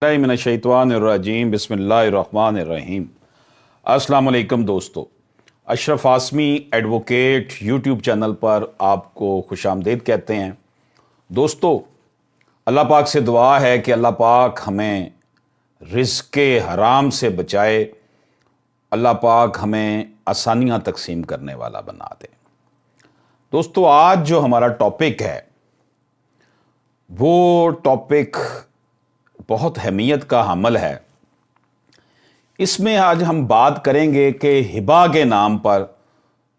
मिनश्शैतानिर्रजीम बिस्मिल्लाहिर्रहमानिर्रहीम। अस्सलाम वालेकुम दोस्तों, अशरफ आसमी एडवोकेट यूट्यूब चैनल पर आपको खुशामदीद कहते हैं। दोस्तों, अल्लाह पाक से दुआ है कि अल्लाह पाक हमें रिज़्क़े हराम से बचाए, अल्लाह पाक हमें आसानियाँ तकसीम करने वाला बना दे। दोस्तों, आज जो हमारा टॉपिक है वो टॉपिक बहुत अहमियत का हामिल है। इसमें आज हम बात करेंगे कि हिबा के नाम पर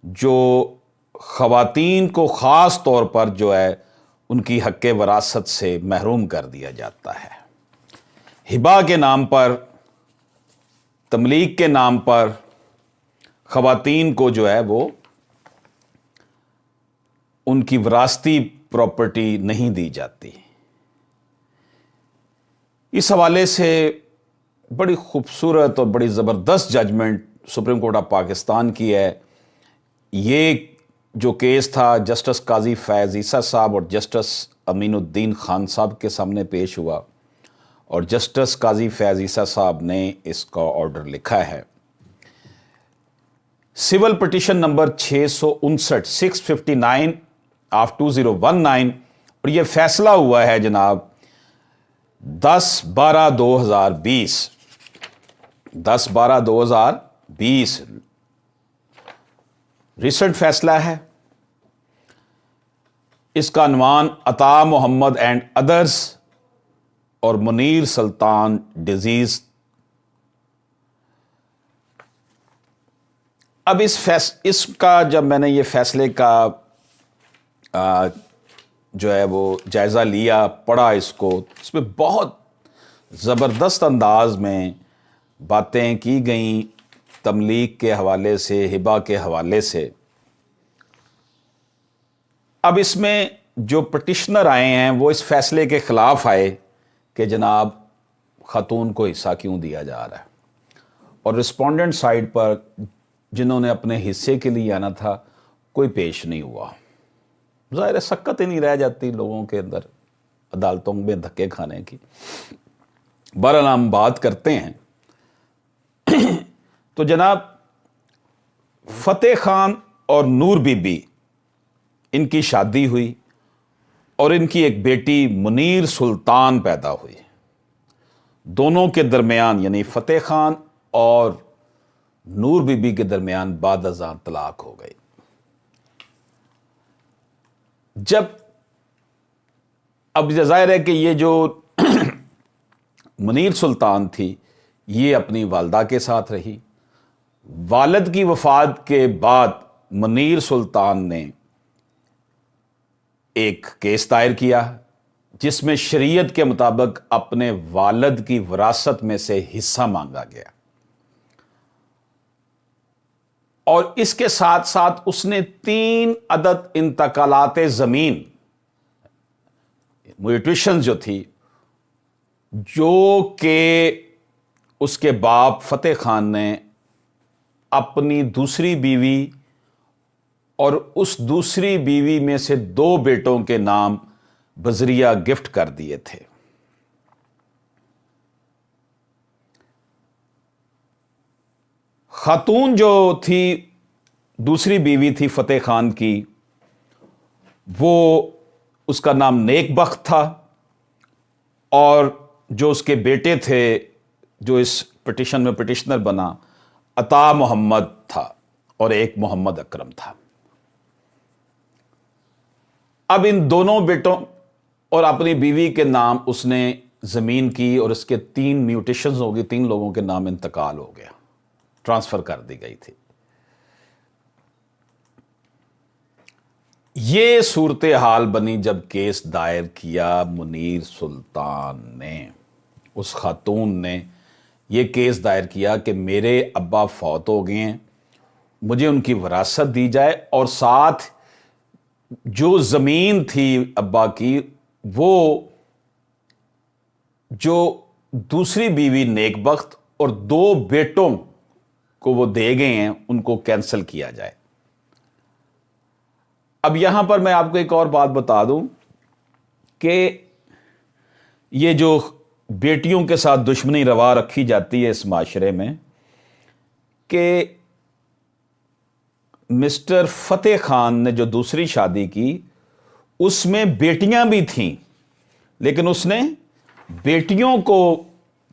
जो ख़वातीन को ख़ास तौर पर जो है उनकी हक़ वरासत से महरूम कर दिया जाता है। हिबा के नाम पर, तमलीक के नाम पर ख़वातीन को जो है वो उनकी विरासती प्रॉपर्टी नहीं दी जाती। इस हवाले से बड़ी खूबसूरत और बड़ी ज़बरदस्त judgement Supreme Court of Pakistan की है। ये जो केस था जस्टिस काजी फैज़ ईसा साहब और जस्टिस अमीनुद्दीन खान साहब के सामने पेश हुआ और जस्टिस काजी फैज़ ईसा साहब ने इसका ऑर्डर लिखा है। सिविल पिटीशन नंबर 659 ऑफ 2019 और ये फैसला हुआ है जनाब 10/12/2020 रिसेंट फैसला है। इसका अन्वान अता मोहम्मद एंड अदर्स और मुनीर सुल्तान डिजीज। अब इसका जब मैंने ये फैसले का जो है वो जायज़ा लिया, पढ़ा इसको, इसमें बहुत ज़बरदस्त अंदाज में बातें की गई तमलीक के हवाले से, हिबा के हवाले से। अब इसमें जो पटिशनर आए हैं वो इस फैसले के ख़िलाफ़ आए कि जनाब ख़ातून को हिस्सा क्यों दिया जा रहा है, और रिस्पोंडेंट साइड पर जिन्होंने अपने हिस्से के लिए आना था कोई पेश नहीं हुआ। ज़ाहिर है सक्कत ही नहीं रह जाती लोगों के अंदर अदालतों में धक्के खाने की। बहरहाल हम बात करते हैं। तो जनाब फतेह खान और नूर बीबी, इनकी शादी हुई और इनकी एक बेटी मुनीर सुल्तान पैदा हुई। दोनों के दरमियान यानी फतेह खान और नूर बीबी के दरमियान बाद अज़ां तलाक हो गई। जब अब ज़ाहिर है कि ये जो मुनीर सुल्तान थी ये अपनी वालदा के साथ रही। वालिद की वफ़ात के बाद मुनीर सुल्तान ने एक केस दायर किया जिसमें शरीयत के मुताबिक अपने वालिद की विरासत में से हिस्सा मांगा गया, और इसके साथ साथ उसने 3 अदद इंतकालात ज़मीन, म्यूटेशन जो थी, जो कि उसके बाप फतेह खान ने अपनी दूसरी बीवी और उस दूसरी बीवी में से 2 बेटों के नाम बजरिया गिफ्ट कर दिए थे। खातून जो थी, दूसरी बीवी थी फतेह खान की, वो उसका नाम नेकबख्त था, और जो उसके बेटे थे जो इस पिटिशन में पिटिशनर बना, अता मोहम्मद था और एक मोहम्मद अकरम था। अब इन दोनों बेटों और अपनी बीवी के नाम उसने ज़मीन की और इसके 3 म्यूटेशंस हो गई, 3 लोगों के नाम इंतकाल हो गया, ट्रांसफ़र कर दी गई थी। ये सूरत हाल बनी जब केस दायर किया मुनीर सुल्तान ने। उस खातून ने ये केस दायर किया कि मेरे अब्बा फौत हो गए हैं, मुझे उनकी विरासत दी जाए, और साथ जो ज़मीन थी अब्बा की वो जो दूसरी बीवी नेकबख्त और 2 बेटों को वो दे गए हैं उनको कैंसिल किया जाए। अब यहां पर मैं आपको एक और बात बता दूं कि ये जो बेटियों के साथ दुश्मनी रवा रखी जाती है इस माशरे में कि मिस्टर फतेह खान ने जो दूसरी शादी की उसमें बेटियां भी थीं, लेकिन उसने बेटियों को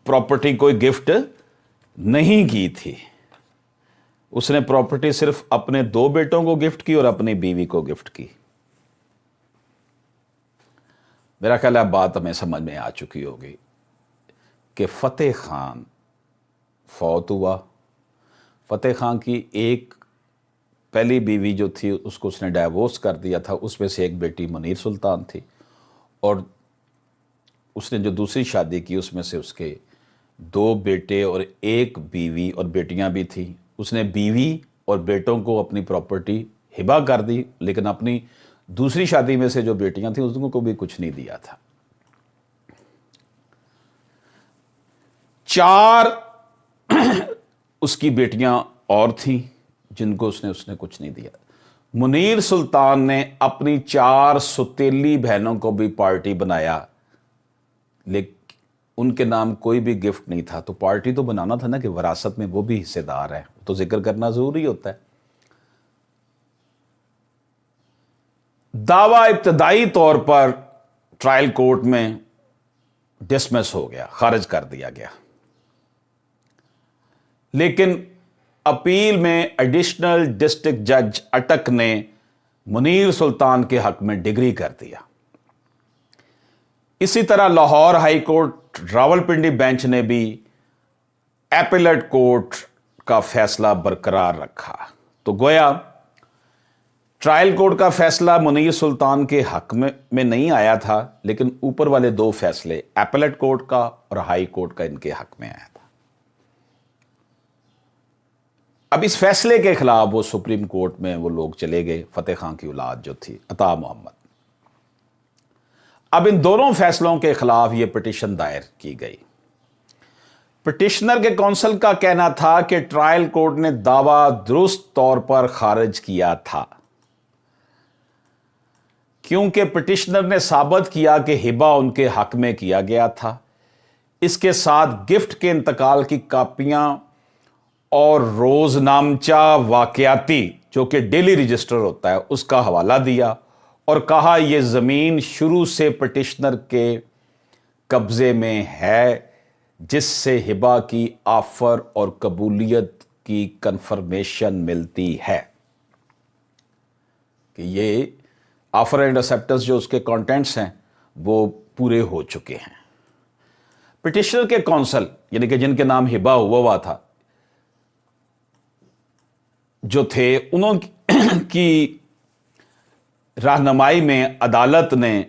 प्रॉपर्टी कोई गिफ्ट नहीं की थी। उसने प्रॉपर्टी सिर्फ अपने 2 बेटों को गिफ्ट की और अपनी बीवी को गिफ्ट की। मेरा ख्याल है बात हमें समझ में आ चुकी होगी कि फतेह खान फौत हुआ। फतेह खान की एक पहली बीवी जो थी उसको उसने डाइवोर्स कर दिया था, उसमें से एक बेटी मुनीर सुल्तान थी, और उसने जो दूसरी शादी की उसमें से उसके 2 बेटे और एक बीवी और बेटियां भी थी। उसने बीवी और बेटों को अपनी प्रॉपर्टी हिबा कर दी, लेकिन अपनी दूसरी शादी में से जो बेटियां थी उनको भी कुछ नहीं दिया था। 4 उसकी बेटियां और थीं जिनको उसने कुछ नहीं दिया। मुनीर सुल्तान ने अपनी 4 सुतीली बहनों को भी पार्टी बनाया, लेकिन उनके नाम कोई भी गिफ्ट नहीं था। तो पार्टी तो बनाना था ना कि विरासत में वो भी हिस्सेदार है, तो जिक्र करना जरूरी होता है। दावा इब्तदाई तौर पर ट्रायल कोर्ट में डिसमिस हो गया, खारिज कर दिया गया, लेकिन अपील में एडिशनल डिस्ट्रिक्ट जज अटक ने मुनीर सुल्तान के हक में डिग्री कर दिया। इसी तरह Lahore high court Rawalpindi bench ने भी एपेलेट कोर्ट का फैसला बरकरार रखा। तो गोया ट्रायल कोर्ट का फैसला मुनीर सुल्तान के हक में नहीं आया था, लेकिन ऊपर वाले 2 फैसले एपेलेट कोर्ट का और हाई कोर्ट का इनके हक में आया था। अब इस फैसले के खिलाफ वो सुप्रीम कोर्ट में वो लोग चले गए, फतेह खान की औलाद जो थी अता मोहम्मद। अब इन दोनों फैसलों के खिलाफ ये पिटीशन दायर की गई। पिटिशनर के काउंसिल का कहना था कि ट्रायल कोर्ट ने दावा दुरुस्त तौर पर खारिज किया था, क्योंकि पिटिशनर ने साबित किया कि हिबा उनके हक में किया गया था। इसके साथ गिफ्ट के इंतकाल की कापियां और रोजनामचा वाकयाती जो कि डेली रजिस्टर होता है उसका हवाला दिया और कहा यह जमीन शुरू से पिटिशनर के कब्जे में है, जिससे हिबा की ऑफर और कबूलियत की कंफर्मेशन मिलती है कि ये ऑफर एंड एक्सेप्टेंस जो उसके कंटेंट्स हैं वो पूरे हो चुके हैं। पिटिशनर के काउंसिल यानी कि जिनके नाम हिबा हुआ था जो थे, उनकी रहनुमाई में अदालत ने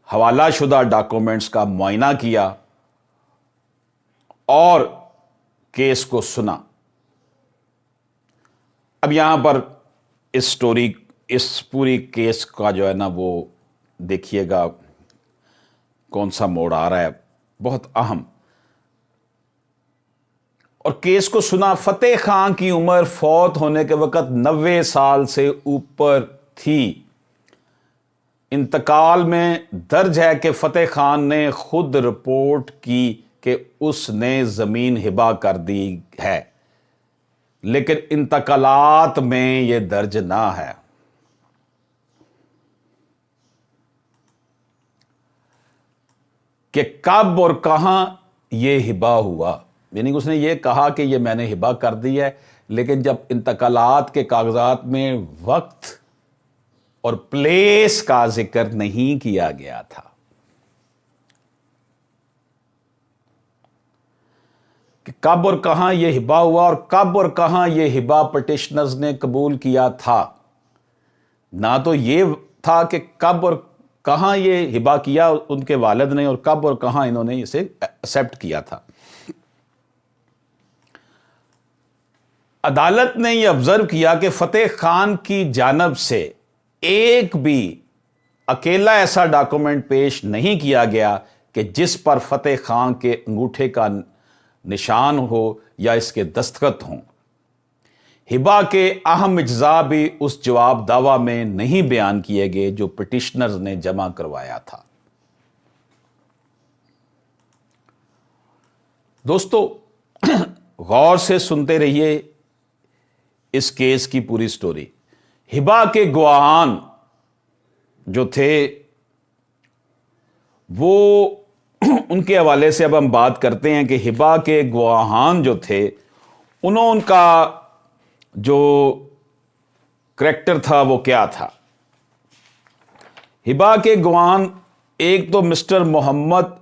हवाला शुदा डॉक्यूमेंट्स का मुआयना किया और केस को सुना। अब यहां पर इस पूरी केस का जो है ना वो देखिएगा कौन सा मोड़ आ रहा है, बहुत अहम। और केस को सुना। फतेह खान की उम्र फौत होने के वक्त 90 साल से ऊपर थी। इंतकाल में दर्ज है कि फतेह खान ने खुद रिपोर्ट की कि उसने जमीन हिबा कर दी है, लेकिन इंतकालात में यह दर्ज ना है। कि कब और कहां यह हिबा हुआ, यानी उसने ये कहा कि ये मैंने हिबा कर दी है, लेकिन जब इंतकालात के कागजात में वक्त और प्लेस का जिक्र नहीं किया गया था। कि कब और कहां यह हिबा हुआ और कब और कहां यह हिबा पिटिशनर्स ने कबूल किया था। ना तो यह था कि कब और कहां यह हिबा किया उनके वालिद ने और कब और कहां इन्होंने इसे एक्सेप्ट किया था। अदालत ने यह ऑब्जर्व किया कि फतेह खान की जानब से एक भी अकेला ऐसा डॉक्यूमेंट पेश नहीं किया गया कि जिस पर फतेह खान के अंगूठे का निशान हो या इसके दस्तखत हों। हिबा के अहम इज्जा भी उस जवाब दावा में नहीं बयान किए गए जो पिटिशनर्स ने जमा करवाया था। दोस्तों गौर से सुनते रहिए इस केस की पूरी स्टोरी। हिबा के गवाहान जो थे वो उनके हवाले से अब हम बात करते हैं कि हिबा के गवाहान जो थे उनका जो करैक्टर था वो क्या था। हिबा के गवाहान एक तो मिस्टर मोहम्मद,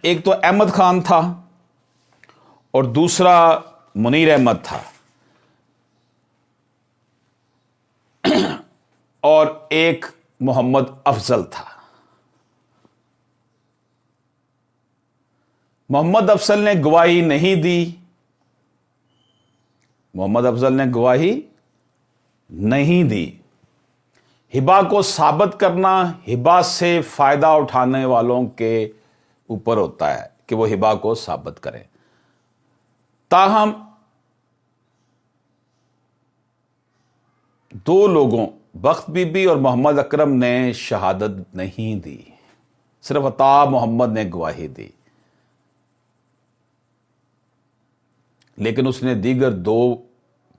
एक तो अहमद खान था और दूसरा मुनीर अहमद था और एक मोहम्मद अफजल था। मोहम्मद अफजल ने गवाही नहीं दी। मोहम्मद अफजल ने गवाही नहीं दी। हिबा को साबित करना हिबा से फायदा उठाने वालों के ऊपर होता है कि वो हिबा को साबित करें। ताहम दो लोगों, बख्त बीबी और मोहम्मद अकरम ने शहादत नहीं दी, सिर्फ अता मोहम्मद ने गवाही दी। लेकिन उसने दीगर दो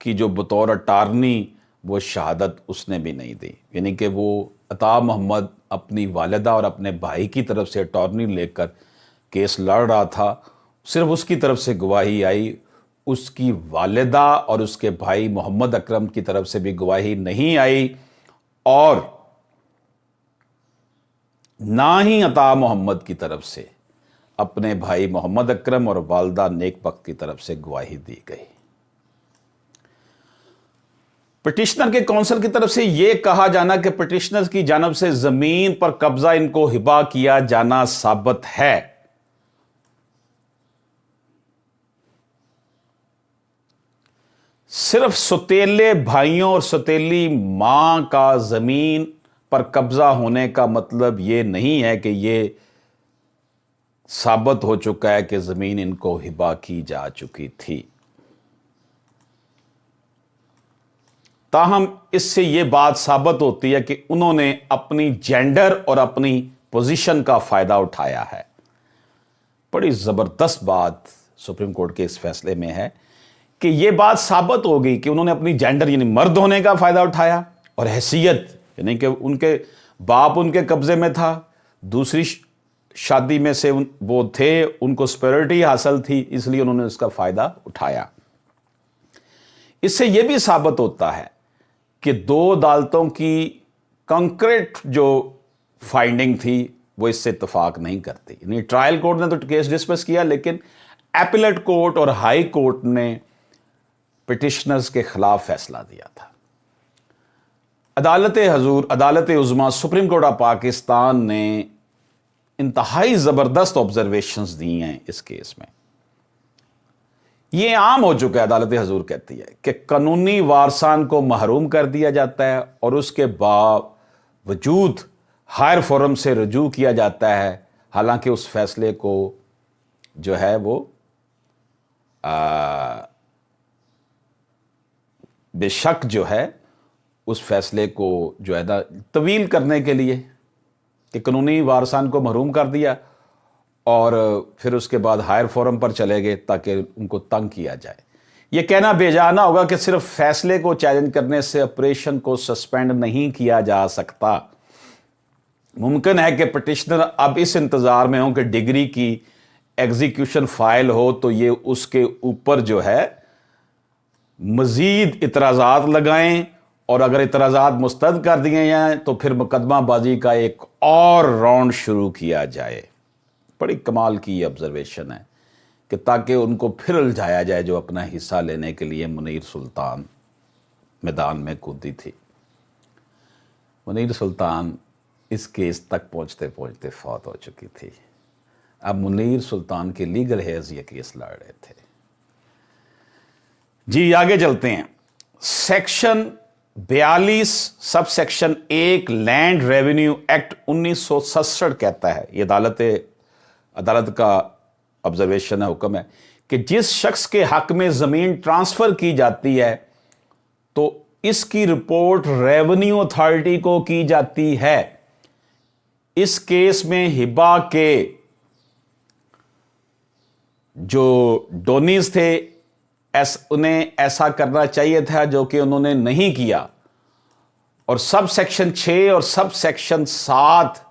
की जो बतौर अटारनी वो शहादत उसने भी नहीं दी। यानी कि वो अता मोहम्मद अपनी वालिदा और अपने भाई की तरफ से अटॉर्नी लेकर केस लड़ रहा था, सिर्फ उसकी तरफ से गवाही आई। उसकी वालिदा और उसके भाई मोहम्मद अकरम की तरफ से भी गवाही नहीं आई और ना ही अता मोहम्मद की तरफ से अपने भाई मोहम्मद अकरम और वालदा नेक बख्त की तरफ से गवाही दी गई। पिटिशनर के काउंसिल की तरफ से यह कहा जाना कि पिटिशनर की जानब से जमीन पर कब्जा इनको हिबा किया जाना साबित है, सिर्फ सौतेले भाइयों और सौतेली मां का जमीन पर कब्जा होने का मतलब यह नहीं है कि यह साबित हो चुका है कि जमीन इनको हिबा की जा चुकी थी। ताहम इससे यह बात साबित होती है कि उन्होंने अपनी जेंडर और अपनी पोजीशन का फायदा उठाया है। बड़ी जबरदस्त बात सुप्रीम कोर्ट के इस फैसले में है कि यह बात साबित हो गई कि उन्होंने अपनी जेंडर यानी मर्द होने का फायदा उठाया और हैसियत यानी कि उनके बाप उनके कब्जे में था, दूसरी शादी में से वो थे, उनको सिक्योरिटी हासिल थी, इसलिए उन्होंने उसका फायदा उठाया। इससे यह भी साबित होता है कि दो अदालतों की कंक्रीट जो फाइंडिंग थी वो इससे इत्तेफाक नहीं करती। यानी ट्रायल कोर्ट ने तो केस डिस्मिस किया, लेकिन एपीलेट कोर्ट और हाई कोर्ट ने पिटिशनर्स के खिलाफ फैसला दिया था। अदालत हजूर, अदालत उज़्मा, सुप्रीम कोर्ट ऑफ पाकिस्तान ने इंतहाई जबरदस्त ऑब्जर्वेशंस दी हैं इस केस में। यह आम हो चुका है, अदालत हजूर कहती है कि कानूनी वारसान को महरूम कर दिया जाता है और उसके बावजूद हायर फोरम से रजू किया जाता है, हालांकि उस फैसले को जो है वो बेशक जो है उस फैसले को जो है ना तवील करने के लिए कि कानूनी वारसान को महरूम कर दिया और फिर उसके बाद हायर फोरम पर चले गए ताकि उनको तंग किया जाए। यह कहना बेजाना होगा कि सिर्फ फैसले को चैलेंज करने से ऑपरेशन को सस्पेंड नहीं किया जा सकता। मुमकिन है कि पिटिशनर अब इस इंतजार में हो कि डिग्री की एग्जीक्यूशन फाइल हो तो ये उसके ऊपर जो है मजीद इतराज़ात लगाएं और अगर इतराज़ात मुस्तरद कर दिए जाएं तो फिर मुकदमाबाजी का एक और राउंड शुरू किया जाए। बड़ी कमाल की ये ऑब्जर्वेशन है कि ताकि उनको फिर उलझाया जाए जो अपना हिस्सा लेने के लिए मुनीर सुल्तान मैदान में कूदी थी। मुनीर सुल्तान इस केस तक पहुंचते पहुंचते फौत हो चुकी थी। अब मुनीर सुल्तान के लीगल हेयर्स ये केस लड़ रहे थे। जी आगे चलते हैं। Section 42 sub section 1 land revenue act 1967 कहता है, ये अदालत का ऑब्जर्वेशन है, हुक्म है कि जिस शख्स के हक में जमीन ट्रांसफर की जाती है तो इसकी रिपोर्ट रेवेन्यू अथॉरिटी को की जाती है। इस केस में हिबा के जो डोनीज थे उन्हें ऐसा करना चाहिए था जो कि उन्होंने नहीं किया, और सब सेक्शन 6 और सब सेक्शन 7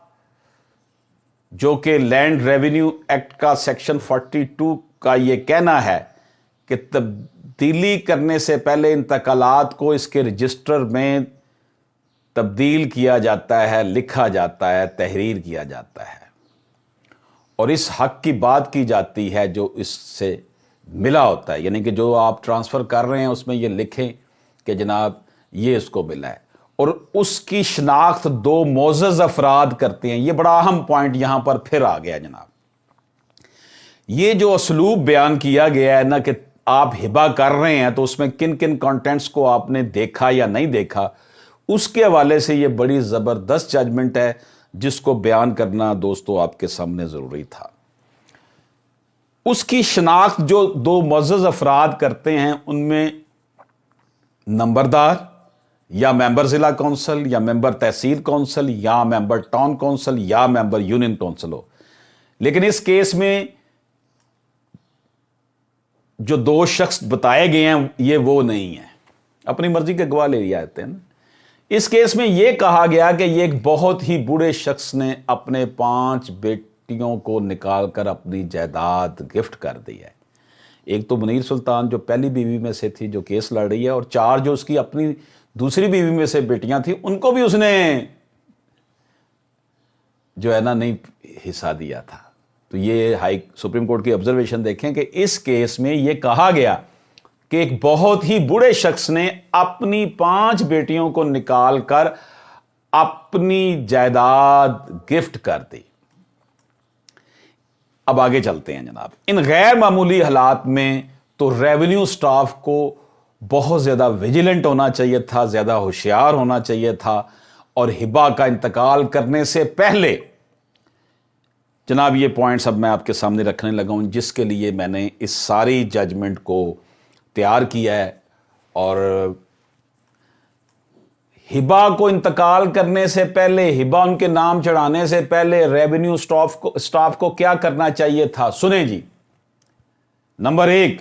जो कि लैंड रेवेन्यू एक्ट का सेक्शन 42 का ये कहना है कि तब्दीली करने से पहले इंतकालात को इसके रजिस्टर में तब्दील किया जाता है, लिखा जाता है, तहरीर किया जाता है, और इस हक की बात की जाती है जो इससे मिला होता है। यानी कि जो आप ट्रांसफ़र कर रहे हैं उसमें ये लिखें कि जनाब ये इसको मिला है, और उसकी शनाख्त 2 मोअज़्ज़ज़ अफराद करते हैं। ये बड़ा अहम पॉइंट यहां पर फिर आ गया जनाब। ये जो असलूब बयान किया गया है ना कि आप हिबा कर रहे हैं, तो उसमें किन किन कंटेंट्स को आपने देखा या नहीं देखा, उसके हवाले से ये बड़ी ज़बरदस्त जजमेंट है जिसको बयान करना दोस्तों आपके सामने ज़रूरी था। उसकी शनाख्त जो 2 मुअज़्ज़ज़ अफराद करते हैं उनमें नंबरदार या मेंबर ज़िला कौंसिल या मेंबर तहसील कौंसिल या मेंबर टाउन कौंसिल या मेंबर यूनियन कौंसिल हो। लेकिन इस केस में जो 2 शख्स बताए गए हैं ये वो नहीं है, अपनी मर्जी के गवाह ले लिया जाते हैं। इस केस में यह कहा गया कि ये एक बहुत ही बूढ़े शख्स ने अपने 5 बेटियों को निकालकर अपनी जायदाद गिफ्ट कर दी है। एक तो मुनीर सुल्तान जो पहली बीवी में से थी जो केस लड़ रही है, और 4 जो उसकी अपनी दूसरी बीवी में से बेटियां थी उनको भी उसने जो है ना नहीं हिस्सा दिया था। तो ये सुप्रीम कोर्ट की ऑब्जर्वेशन देखें कि इस केस में यह कहा गया कि एक बहुत ही बूढ़े शख्स ने अपनी 5 बेटियों को निकालकर अपनी जायदाद गिफ्ट कर दी। अब आगे चलते हैं जनाब। इन गैर मामूली हालात में तो रेवेन्यू स्टाफ को बहुत ज्यादा विजिलेंट होना चाहिए था, ज्यादा होशियार होना चाहिए था, और हिबा का इंतकाल करने से पहले जनाब ये पॉइंट्स अब मैं आपके सामने रखने लगा हूं, जिसके लिए मैंने इस सारी जजमेंट को तैयार किया है। और हिबा को इंतकाल करने से पहले, हिबा उनके नाम चढ़ाने से पहले रेवेन्यू स्टाफ को क्या करना चाहिए था, सुने जी। नंबर 1,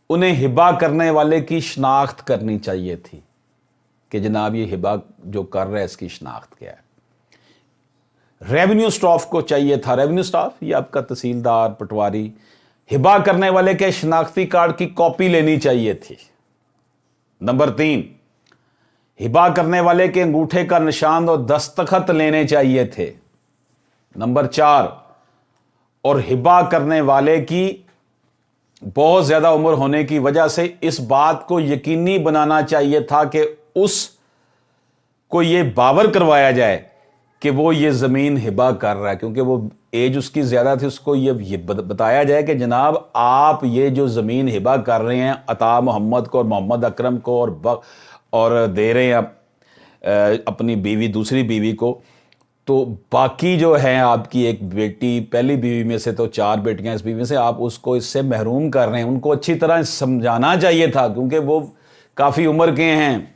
उन्हें हिबा करने वाले की शनाख्त करनी चाहिए थी कि जनाब ये हिबा जो कर रहा है इसकी शनाख्त क्या है। रेवेन्यू स्टाफ को चाहिए था, रेवेन्यू स्टाफ ये आपका तहसीलदार, पटवारी, हिबा करने वाले के शनाख्ती कार्ड की कॉपी लेनी चाहिए थी। नंबर 3, हिबा करने वाले के अंगूठे का निशान और दस्तखत लेने चाहिए थे। नंबर 4, और हिबा करने वाले की बहुत ज्यादा उम्र होने की वजह से इस बात को यकीनी बनाना चाहिए था कि उसको ये बावर करवाया जाए कि वो ये जमीन हिबा कर रहा है, क्योंकि वो एज उसकी ज्यादा थी। उसको ये बताया जाए कि जनाब आप ये जो जमीन हिबा कर रहे हैं अता मोहम्मद को और मोहम्मद अकरम को और दे रहे हैं अपनी बीवी, दूसरी बीवी को, तो बाकी जो है आपकी एक बेटी पहली बीवी में से, तो 4 बेटियां इस बीवी से, आप उसको इससे महरूम कर रहे हैं। उनको अच्छी तरह समझाना चाहिए था क्योंकि वो काफी उम्र के हैं।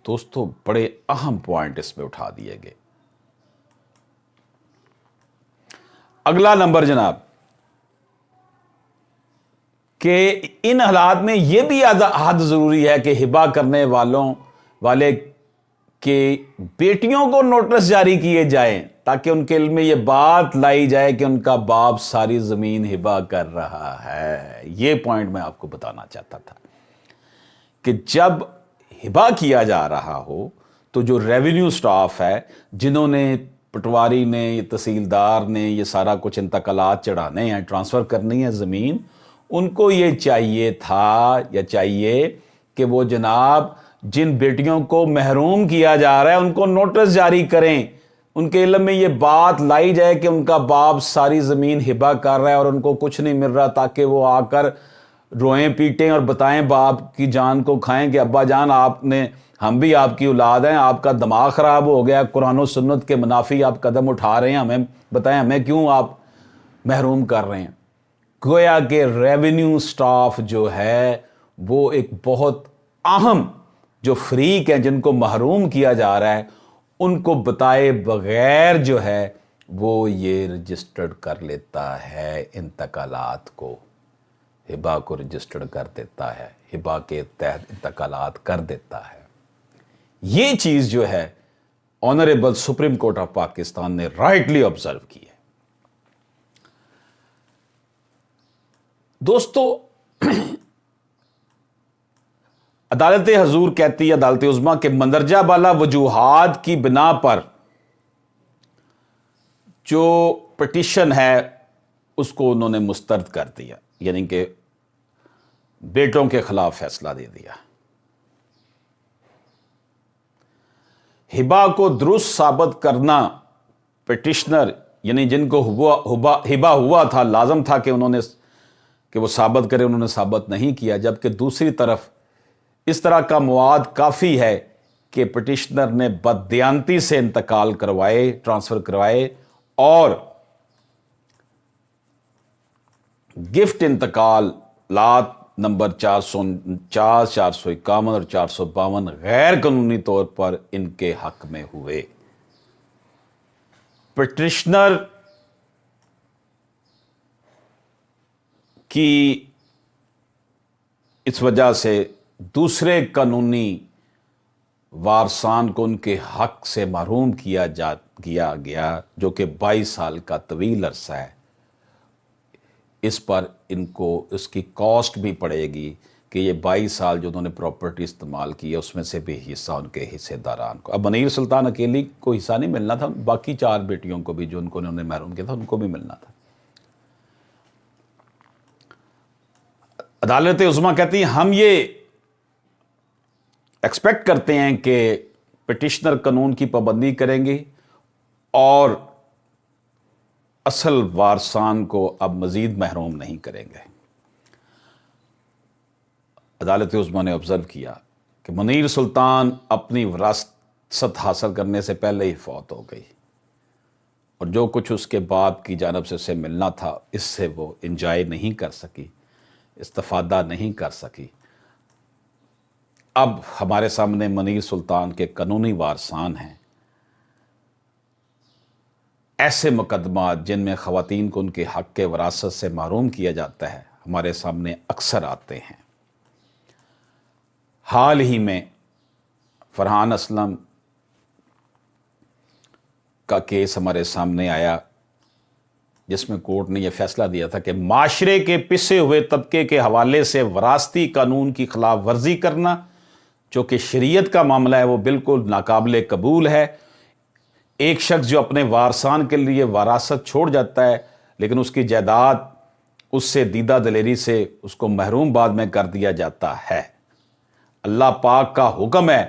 दोस्तों बड़े अहम पॉइंट इसमें उठा दिए गए। अगला नंबर जनाब कि इन हालात में यह भी हद जरूरी है कि हिबा करने वाले के बेटियों को नोटिस जारी किए जाएं ताकि उनके इल्म में यह बात लाई जाए कि उनका बाप सारी जमीन हिबा कर रहा है। यह पॉइंट मैं आपको बताना चाहता था कि जब हिबा किया जा रहा हो तो जो रेवेन्यू स्टाफ है, जिन्होंने पटवारी ने, तहसीलदार ने ये सारा कुछ इंतकालात चढ़ाने हैं, ट्रांसफ़र करनी है ज़मीन, उनको ये चाहिए था या चाहिए कि वो जनाब जिन बेटियों को महरूम किया जा रहा है उनको नोटिस जारी करें, उनके इल्म में ये बात लाई जाए कि उनका बाप सारी ज़मीन हिबा कर रहा है और उनको कुछ नहीं मिल रहा, ताकि वो आकर रोएं पीटें और बताएं, बाप की जान को खाएं कि अब्बा जान आपने, हम भी आपकी औलाद हैं, आपका दिमाग ख़राब हो गया, कुरान और सुन्नत के मुनाफी आप कदम उठा रहे हैं, हमें बताएं हमें क्यों आप महरूम कर रहे हैं। गोया कि रेवेन्यू स्टाफ जो है वो एक बहुत अहम जो फरीक हैं जिनको महरूम किया जा रहा है, उनको बताए बगैर जो है وہ یہ رجسٹرڈ کر لیتا ہے انتقالات کو، ہبا کو رجسٹرڈ کر دیتا ہے، ہبا کے تحت انتقالات کر دیتا ہے۔ یہ چیز جو ہے honourable supreme court of Pakistan نے رائٹلی آبزرو کی ہے۔ دوستو، عدالت حضور کہتی ہے، عدالت عظمیٰ کے مندرجہ بالا وجوہات کی بنا پر جو پٹیشن ہے اس کو انہوں نے مسترد کر دیا، یعنی کہ بیٹوں کے خلاف فیصلہ دے دیا۔ ہبا کو درست ثابت کرنا پٹیشنر، یعنی جن کو ہبا ہوا تھا، لازم تھا کہ انہوں نے کہ وہ ثابت کرے، انہوں نے ثابت نہیں کیا، جبکہ دوسری طرف اس طرح کا مواد کافی ہے کہ پٹیشنر نے بددیانتی سے انتقال کروائے، ٹرانسفر کروائے، اور گفٹ انتقالات نمبر 449، 451 اور 452 غیر قانونی طور پر ان کے حق میں ہوئے۔ پٹیشنر کی اس وجہ سے دوسرے قانونی وارثان کو ان کے حق سے محروم کیا گیا، جو کہ 22 سال کا طویل عرصہ ہے۔ اس پر ان کو اس کی کاسٹ بھی پڑے گی کہ یہ 22 سال جو انہوں نے پراپرٹی استعمال کی ہے اس میں سے بھی حصہ ان کے حصے داران کو۔ اب منیر سلطان اکیلی کو حصہ نہیں ملنا تھا، باقی 4 بیٹیوں کو بھی جو ان کو انہوں نے محروم کیا تھا ان کو بھی ملنا تھا۔ عدالت عظمیٰ کہتی ہیں ہم یہ ایکسپیکٹ کرتے ہیں کہ پٹیشنر قانون کی پابندی کریں گے اور اصل وارثان کو اب مزید محروم نہیں کریں گے۔ عدالت عظمیٰ نے آبزرو کیا کہ منیر سلطان اپنی وراثت حاصل کرنے سے پہلے ہی فوت ہو گئی، اور جو کچھ اس کے باپ کی جانب سے اسے ملنا تھا اس سے وہ انجوائے نہیں کر سکی، استفادہ نہیں کر سکی۔ اب ہمارے سامنے منیر سلطان کے قانونی وارثان ہیں۔ ایسے مقدمات جن میں خواتین کو ان کے حق کے وراثت سے محروم کیا جاتا ہے ہمارے سامنے اکثر آتے ہیں۔ حال ہی میں فرحان اسلم کا کیس ہمارے سامنے آیا، جس میں کورٹ نے یہ فیصلہ دیا تھا کہ معاشرے کے پسے ہوئے طبقے کے حوالے سے وراثتی قانون کی خلاف ورزی کرنا، جو کہ شریعت کا معاملہ ہے، وہ بالکل ناقابل قبول ہے۔ ایک شخص جو اپنے وارثان کے لیے وراثت چھوڑ جاتا ہے لیکن اس کی جائیداد اس سے دیدہ دلیری سے اس کو محروم بعد میں کر دیا جاتا ہے۔ اللہ پاک کا حکم ہے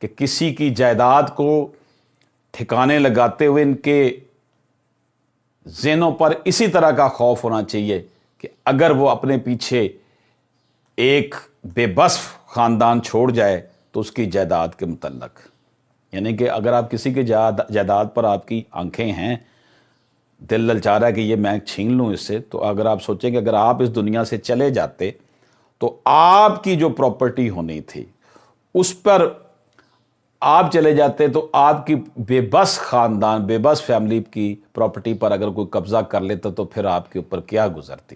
کہ کسی کی جائیداد کو ٹھکانے لگاتے ہوئے ان کے ذہنوں پر اسی طرح کا خوف ہونا چاہیے کہ اگر وہ اپنے پیچھے ایک بے بس خاندان چھوڑ جائے تو اس کی جائیداد کے متعلق، یعنی کہ اگر آپ کسی کی جائیداد پر آپ کی آنکھیں ہیں، دل للچا رہا ہے کہ یہ میں چھین لوں اس سے، تو اگر آپ سوچیں کہ اگر آپ اس دنیا سے چلے جاتے تو آپ کی جو پراپرٹی ہونی تھی اس پر آپ چلے جاتے تو آپ کی بے بس خاندان، بے بس فیملی کی پراپرٹی پر اگر کوئی قبضہ کر لیتا تو پھر آپ کے اوپر کیا گزرتی۔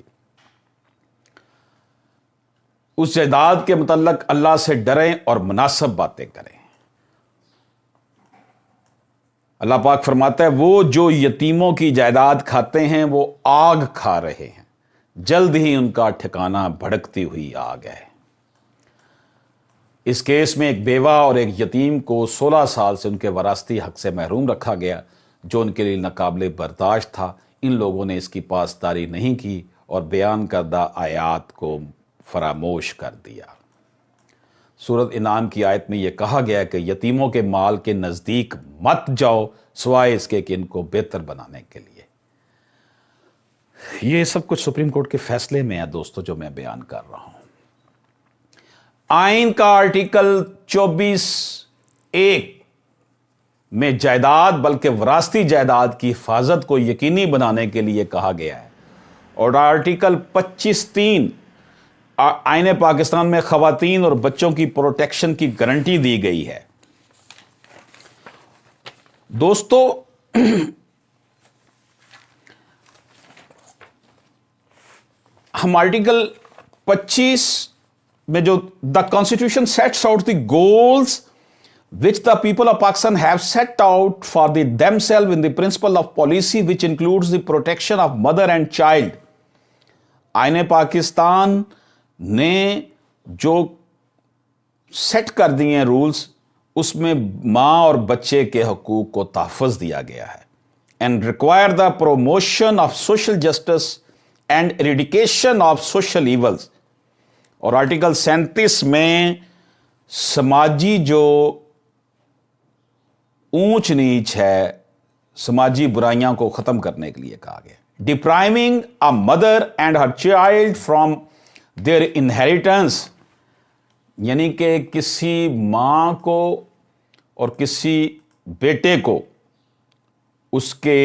اس جائیداد کے متعلق اللہ سے ڈریں اور مناسب باتیں کریں۔ اللہ پاک فرماتا ہے وہ جو یتیموں کی جائیداد کھاتے ہیں وہ آگ کھا رہے ہیں، جلد ہی ان کا ٹھکانہ بھڑکتی ہوئی آگ ہے۔ اس کیس میں ایک بیوہ اور ایک یتیم کو 16 سال سے ان کے وراثتی حق سے محروم رکھا گیا، جو ان کے لیے ناقابل برداشت تھا۔ ان لوگوں نے اس کی پاسداری نہیں کی اور بیان کردہ آیات کو فراموش کر دیا۔ سورۃ انعام کی آیت میں یہ کہا گیا کہ یتیموں کے مال کے نزدیک مت جاؤ سوائے اس کے کہ ان کو بہتر بنانے کے لیے۔ یہ سب کچھ سپریم کورٹ کے فیصلے میں ہے دوستو، جو میں بیان کر رہا ہوں۔ آئین کا آرٹیکل 24(1) میں جائیداد بلکہ وراثتی جائیداد کی حفاظت کو یقینی بنانے کے لیے کہا گیا ہے، اور آرٹیکل 25(3) آئین پاکستان میں خواتین اور بچوں کی پروٹیکشن کی گارنٹی دی گئی ہے۔ دوستو، हम आर्टिकल 25 में जो the constitution sets out the goals which the people of Pakistan have set out for themselves in the principle of policy which includes the protection of mother and child. आईने पाकिस्तान ने जो set कर दिए हैं rules, उसमें माँ और बच्चे के हकूक को तहफ़्फ़ुज़ दिया गया है and require the promotion of social justice and eradication of social evils. और आर्टिकल 37 में समाजी जो ऊंच नीच है, समाजी बुराइयां को खत्म करने के लिए कहा गया. Depriving a mother and her child from their inheritance, यानी कि किसी मां को और किसी बेटे को उसके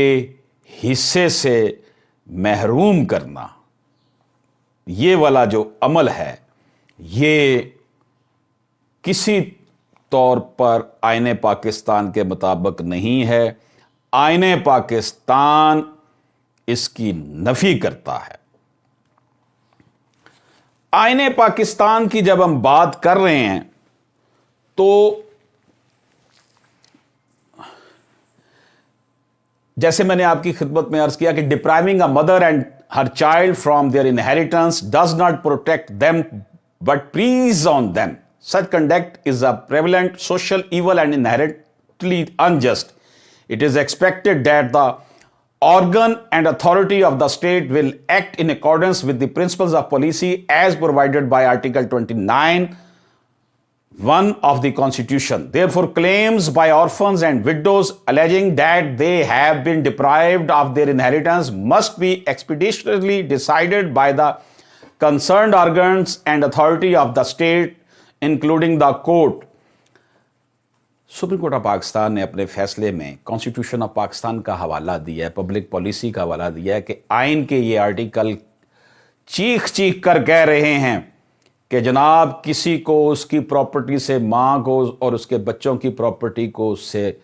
हिस्से से महरूम करना, ये वाला जो अमल है ये किसी तौर पर आईने पाकिस्तान के मुताबिक नहीं है. आईने पाकिस्तान इसकी नफी करता है. आईने पाकिस्तान की जब हम बात कर रहे हैं तो जैसे मैंने आपकी खिदमत में अर्ज किया कि depriving a mother and her child from their inheritance does not protect them but preys on them. Such conduct is a prevalent social evil and inherently unjust. It is expected that the organ and authority of the state will act in accordance with the principles of policy as provided by Article 29(1) of the Constitution. Therefore, claims by orphans and widows alleging that they have been deprived of their inheritance must be expeditiously decided by the concerned organs and authority of the state, including the court. Supreme Court of Pakistan ने अपने फैसले में constitution of Pakistan का हवाला दिया है, public policy का हवाला दिया है कि आइन के ये आर्टिकल चीख चीख कर कह रहे हैं कि जनाब किसी को उसकी प्रॉपर्टी से, माँ को और उसके बच्चों की प्रॉपर्टी को उससे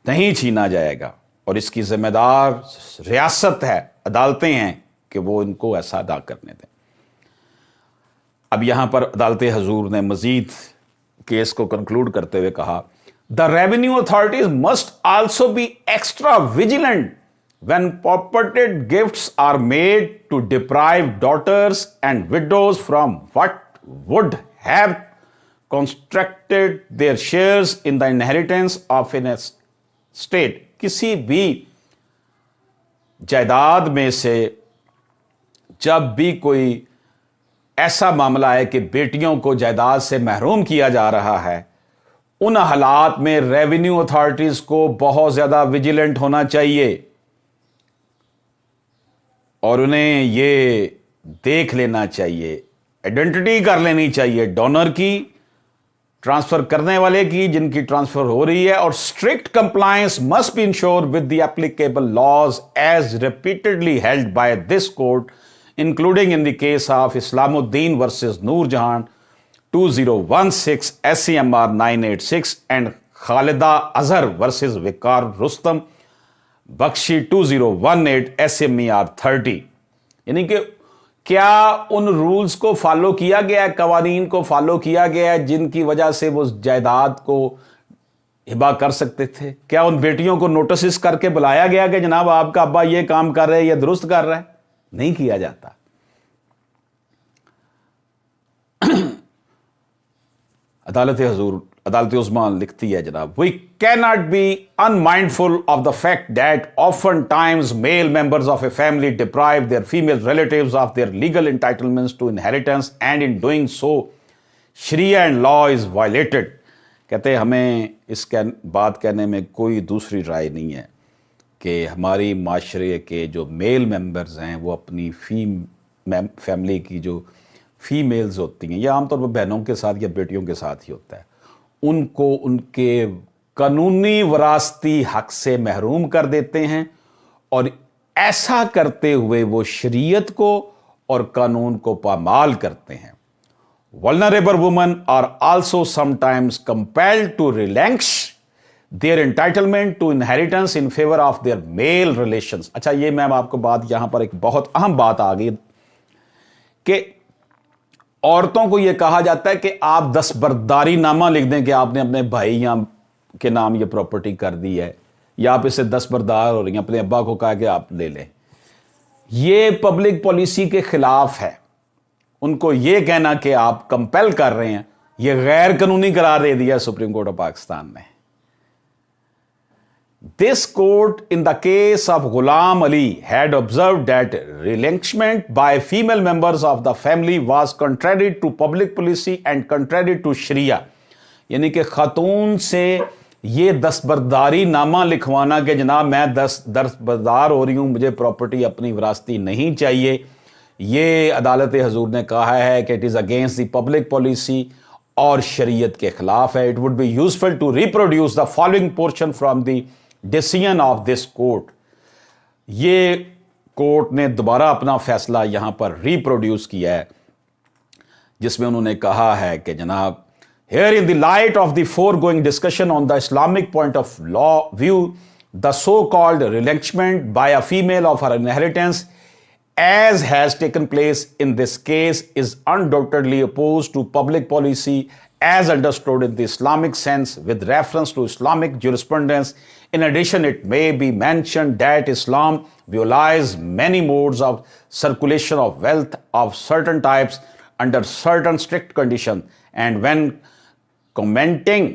नहीं छीना जाएगा और इसकी जिम्मेदार रियासत है, अदालतें हैं कि वो इनको ऐसा अदा करने दें. अब यहां पर अदालत हजूर ने मजीद केस को कंक्लूड करते हुए कहा, the revenue authorities must also be extra vigilant when purported gifts are made to deprive daughters and widows from what would have constructed their shares in the inheritance of an estate. किसी भी जायदाद में से जब भी कोई ऐसा मामला है कि बेटियों को जायदाद से महरूम किया जा रहा है, उन हालात में रेवेन्यू अथॉरिटीज को बहुत ज्यादा विजिलेंट होना चाहिए और उन्हें ये देख लेना चाहिए, आइडेंटिटी कर लेनी चाहिए डोनर की, ट्रांसफर करने वाले की जिनकी ट्रांसफर हो रही है, और strict compliance must be ensure with the applicable laws as repeatedly held by this court, including in the case of Islamuddin versus Noor Jahan 2016 SCMR 986 and Khalida Azhar versus Vikar Rustam Bakshi 2018 SMER 30. यानी कि क्या उन rules को follow किया गया है, कवानीन को फॉलो किया गया है जिनकी वजह से वो जायदाद को हिबा कर सकते थे? क्या उन बेटियों को नोटिस करके बुलाया गया कि जनाब आपका अब्बा ये काम कर रहे हैं, ये दुरुस्त कर रहा है? नहीं किया जाता. अदालत हजूर, अदालत उज़्मा लिखती है जनाब, we can not be unmindful of the fact that often times male members of a family deprive their female relatives of their legal entitlements to inheritance and in doing so शरिया एंड लॉ इज वायलेटेड. कहते हैं हमें इस बात कहने में कोई दूसरी राय नहीं है कि हमारी माशरे के जो मेल मेंबर्स हैं वो अपनी फैमिली की जो फीमेल्स होती हैं, या आमतौर पर बहनों के साथ या बेटियों के साथ ही होता है, उनको उनके कानूनी वरासती हक से महरूम कर देते हैं और ऐसा करते हुए वो शरीयत को और कानून को पामाल करते हैं. Vulnerable women are also sometimes compelled to relinquish their entitlement to inheritance in favor of their male relations. अच्छा, ये मैं आपको बात, यहां पर एक बहुत अहम बात आ गई. کہ عورتوں کو یہ کہا جاتا ہے کہ آپ دستبرداری نامہ لکھ دیں کہ آپ نے اپنے بھائی یا کے نام یہ پراپرٹی کر دی ہے یا آپ اسے دستبردار ہو رہی ہیں، اپنے ابا کو کہا کہ آپ لے لیں. یہ پبلک پالیسی کے خلاف ہے. ان کو یہ کہنا کہ آپ کمپیل کر رہے ہیں، یہ غیر قانونی قرار دے دیا سپریم کورٹ آف پاکستان نے. This court, in the case of Ghulam Ali, had observed that relinquishment by female members of the family was contrary to public policy and contrary to Sharia. یعنی کہ خاتون سے یہ دستبرداری نامہ لکھوانا کہ جناب میں دستبردار ہو رہی ہوں، مجھے پراپرٹی اپنی وراثتی نہیں چاہیے، یہ عدالت حضور نے کہا ہے کہ it is against the public policy اور شریعت کے خلاف ہے. It would be useful to reproduce the following portion from the decision of this court. یہ کورٹ نے دوبارہ اپنا فیصلہ یہاں پر ریپروڈیوس کیا ہے جس میں انہوں نے کہا ہے کہ جناب here in the light of the foregoing discussion on the Islamic point of law view, the so-called relinquishment by a female of her inheritance as has taken place in this case is undoubtedly opposed to public policy as understood in the Islamic sense with reference to Islamic jurisprudence. In addition, it may be mentioned that Islam violates many modes of circulation of wealth of certain types under certain strict conditions, and when commenting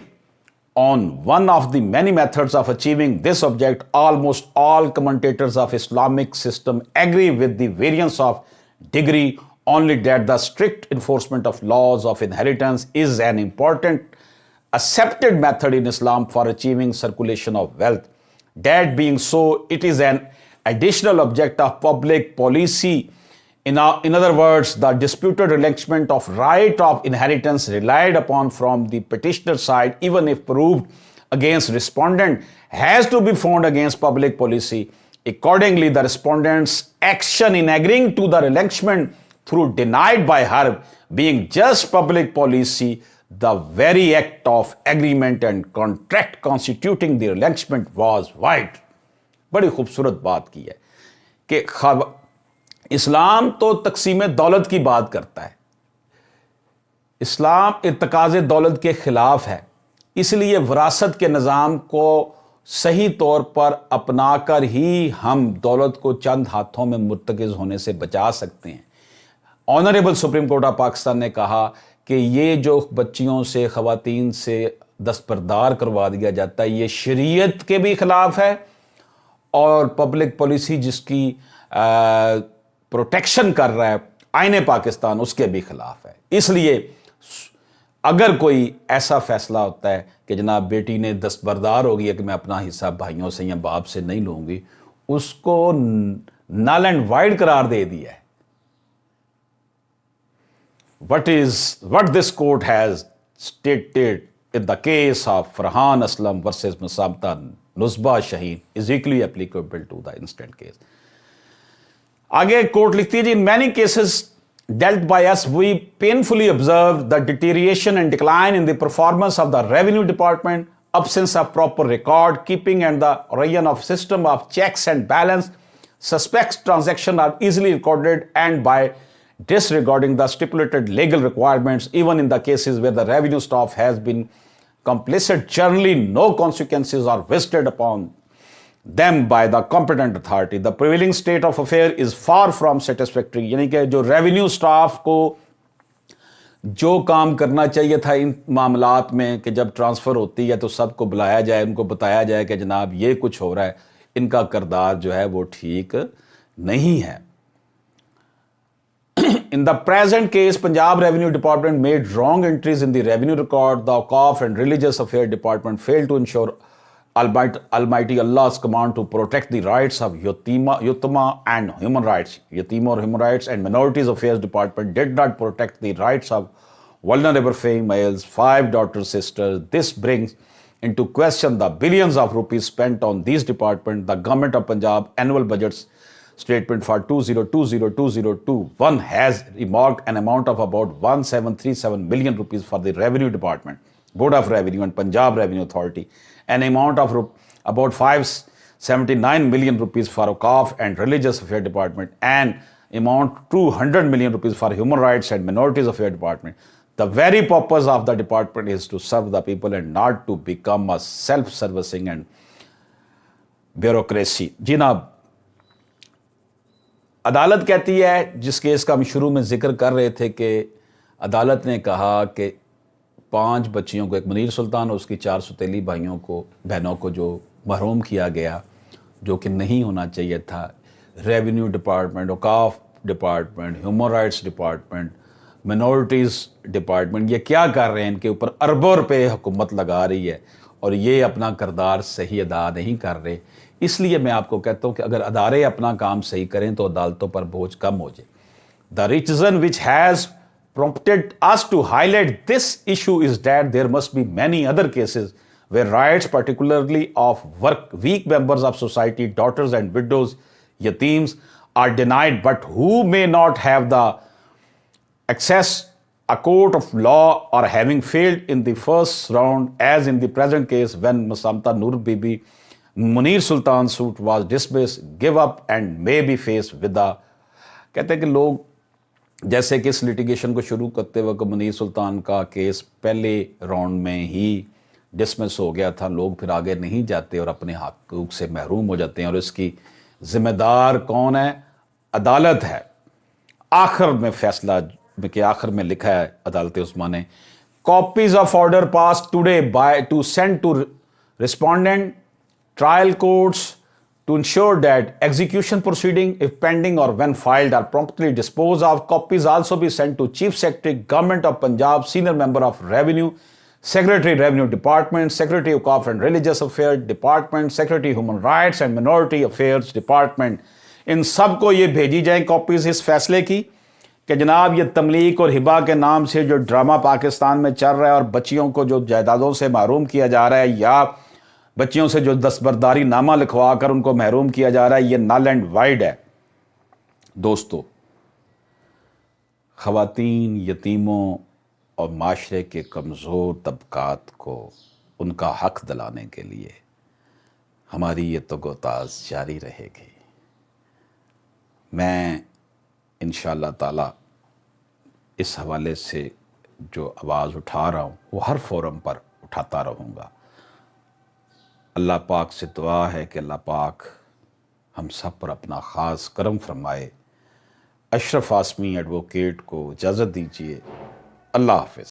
on one of the many methods of achieving this object, almost all commentators of Islamic system agree with the variance of degree only that the strict enforcement of laws of inheritance is an important accepted method in Islam for achieving circulation of wealth. That being so, it is an additional object of public policy. In other words, the disputed relinquishment of right of inheritance relied upon from the petitioner side, even if proved against respondent, has to be found against public policy. Accordingly, the respondent's action in agreeing to the relinquishment through denied by her being just public policy, the very act of agreement and contract constituting the relinquishment was void. بڑی خوبصورت بات کی ہے کہ اسلام تو تقسیم دولت کی بات کرتا ہے، اسلام ارتکاز دولت کے خلاف ہے، اس لیے وراثت کے نظام کو صحیح طور پر اپنا کر ہی ہم دولت کو چند ہاتھوں میں مرتکز ہونے سے بچا سکتے ہیں. Honourable supreme court of Pakistan نے کہا کہ یہ جو بچیوں سے خواتین سے دستبردار کروا دیا جاتا ہے یہ شریعت کے بھی خلاف ہے اور پبلک پالیسی جس کی پروٹیکشن کر رہا ہے آئین پاکستان اس کے بھی خلاف ہے. اس لیے اگر کوئی ایسا فیصلہ ہوتا ہے کہ جناب بیٹی نے دستبردار ہو گیا کہ میں اپنا حصہ بھائیوں سے یا باپ سے نہیں لوں گی، اس کو نل اینڈ وائڈ قرار دے دیا ہے. What this court has stated in the case of Farhan Aslam versus Musabta Nusba Shaheen is equally applicable to the instant case. آگے کورٹ لکھتی ہے جی in many cases dealt by us we painfully observe the deterioration and decline in the performance of the revenue department, absence of proper record keeping and the run of system of checks and balance. Suspects transactions are easily recorded and by disregarding the stipulated legal requirements, even in the cases where the revenue staff has been complicit, generally no consequences are visited upon them by the competent authority. The prevailing state of affair is far from satisfactory. یعنی کہ جو revenue staff کو جو کام کرنا چاہیے تھا ان معاملات میں کہ جب ٹرانسفر ہوتی ہے تو سب کو بلایا جائے، ان کو بتایا جائے کہ جناب یہ کچھ ہو رہا ہے، ان کا کردار جو ہے وہ ٹھیک نہیں ہے. In the present case, Punjab Revenue Department made wrong entries in the revenue record. The Awqaf and Religious Affairs Department failed to ensure Almighty Allah's command to protect the rights of Yutama and human rights. Yatim or Human Rights and Minorities Affairs Department did not protect the rights of vulnerable females, 5 daughter sisters. This brings into question the billions of rupees spent on these departments. The Government of Punjab annual budgets statement for 2020-2021 has earmarked an amount of about 1737 million rupees for the Revenue Department, Board of Revenue and Punjab Revenue Authority, an amount of about 579 million rupees for Awqaf and Religious Affairs Department, and amount 200 million rupees for Human Rights and Minorities Affairs Department. The very purpose of the department is to serve the people and not to become a self-servicing and bureaucracy. जी ना, अदालत कहती है, जिस case का हम शुरू में जिक्र कर रहे थे कि अदालत ने कहा कि 5 बच्चियों को, एक मुनीर सुल्तान और उसकी 4 सौतेली बहनों को जो महरूम किया गया, जो कि नहीं होना चाहिए था। रेवेन्यू डिपार्टमेंट, औकाफ department, human rights department, minorities department, ये क्या कर रहे हैं? इनके ऊपर अरबों रुपए हुकूमत लगा रही है और ये अपना किरदार सही अदा नहीं कर रहे। इसलिए मैं आपको कहता हूँ कि अगर अदारे अपना काम सही करें तो अदालतों पर बोझ कम हो जाए। The reason which has prompted us to highlight this issue is that there must be many other cases where rights, particularly of weak members of society, daughters and widows, yateems, are denied, but who may not have the access a court of law or having failed in the first round, as in the present case when Masamta Noor Bibi Munir Sultan's suit was dismissed, give up and may be faced with the, कहते हैं कि लोग जैसे कि इस litigation को शुरू करते वक्त मुनीर सुल्तान का केस पहले राउंड में ही डिसमिस हो गया था, लोग फिर आगे नहीं जाते और अपने हकूक से महरूम हो जाते हैं। और इसकी जिम्मेदार कौन है? अदालत है। आखिर में फैसला के आखिर में लिखा है अदालत उस्मा ने, copies of order pass today by to send to respondent trial courts to ensure that execution proceeding, if pending or when filed, are promptly disposed of. Copies also be sent to Chief Secretary, Government of Punjab, Senior Member of Revenue, Secretary Revenue Department, Secretary of Waqf and Religious Affairs Department, Secretary Human Rights and Minority Affairs Department. इन सब को ये भेजी जाएं copies इस फैसले की कि जनाब ये तमलीक और हिबा के नाम से जो ड्रामा पाकिस्तान में चल रहा है और बच्चियों को जो जायदादों से महरूम किया जा रहा है या बच्चियों से जो दस्तबरदारी नामा लिखवा कर उनको महरूम किया जा रहा है, ये नल एंड वाइड है। दोस्तों, ख़वातीन, यतीमों और माशरे के कमज़ोर तबकात को उनका हक दिलाने के लिए हमारी ये तो गोताज जारी रहेगी। मैं इंशाअल्लाह ताला इस हवाले से जो आवाज़ उठा रहा हूँ वो हर फोरम पर उठाता रहूँगा। अल्लाह पाक से दुआ है कि अल्लाह पाक हम सब पर अपना ख़ास करम फरमाए। अशरफ आसमी एडवोकेट को इजाज़त दीजिए। अल्लाह हाफ़िज़।